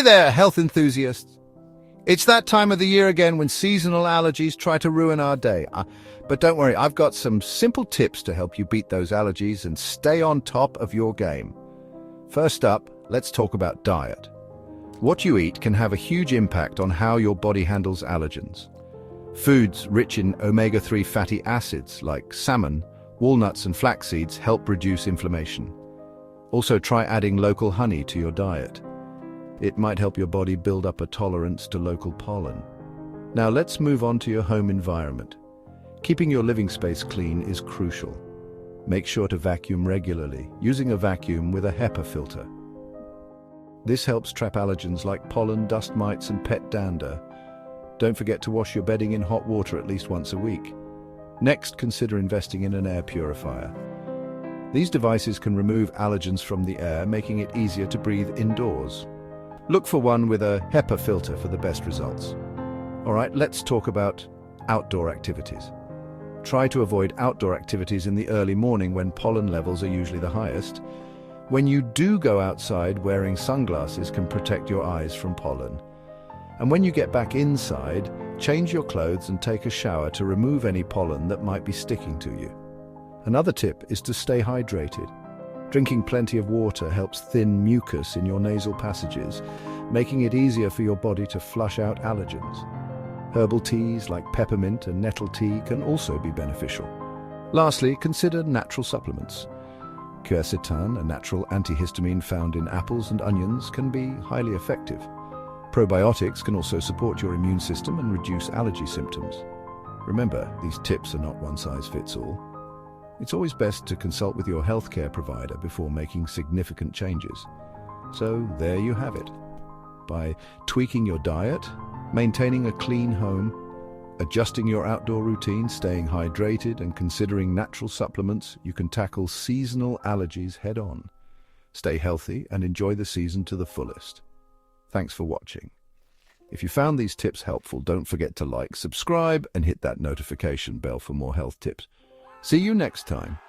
there, health enthusiasts! It's that time of the year again when seasonal allergies try to ruin our day. But don't worry, I've got some simple tips to help you beat those allergies and stay on top of your game. First up, let's talk about diet. What you eat can have a huge impact on how your body handles allergens. Foods rich in omega-3 fatty acids like salmon, walnuts and flax seeds help reduce inflammation. Also, try adding local honey to your diet. It might help your body build up a tolerance to local pollen. Now let's move on to your home environment. Keeping your living space clean is crucial. Make sure to vacuum regularly, using a vacuum with a HEPA filter. This helps trap allergens like pollen, dust mites and pet dander. Don't forget to wash your bedding in hot water at least once a week. Next, consider investing in an air purifier. These devices can remove allergens from the air, making it easier to breathe indoors. Look for one with a HEPA filter for the best results. All right, let's talk about outdoor activities. Try to avoid outdoor activities in the early morning when pollen levels are usually the highest. When you do go outside, wearing sunglasses can protect your eyes from pollen. And when you get back inside, change your clothes and take a shower to remove any pollen that might be sticking to you. Another tip is to stay hydrated. Drinking plenty of water helps thin mucus in your nasal passages, making it easier for your body to flush out allergens. Herbal teas like peppermint and nettle tea can also be beneficial. Lastly, consider natural supplements. Quercetin, a natural antihistamine found in apples and onions, can be highly effective. Probiotics can also support your immune system and reduce allergy symptoms. Remember, these tips are not one size fits all. It's always best to consult with your healthcare provider before making significant changes. So there you have it. By tweaking your diet, maintaining a clean home, adjusting your outdoor routine, staying hydrated, and considering natural supplements, you can tackle seasonal allergies head-on. Stay healthy and enjoy the season to the fullest. Thanks for watching. If you found these tips helpful, don't forget to like, subscribe, and hit that notification bell for more health tips. See you next time.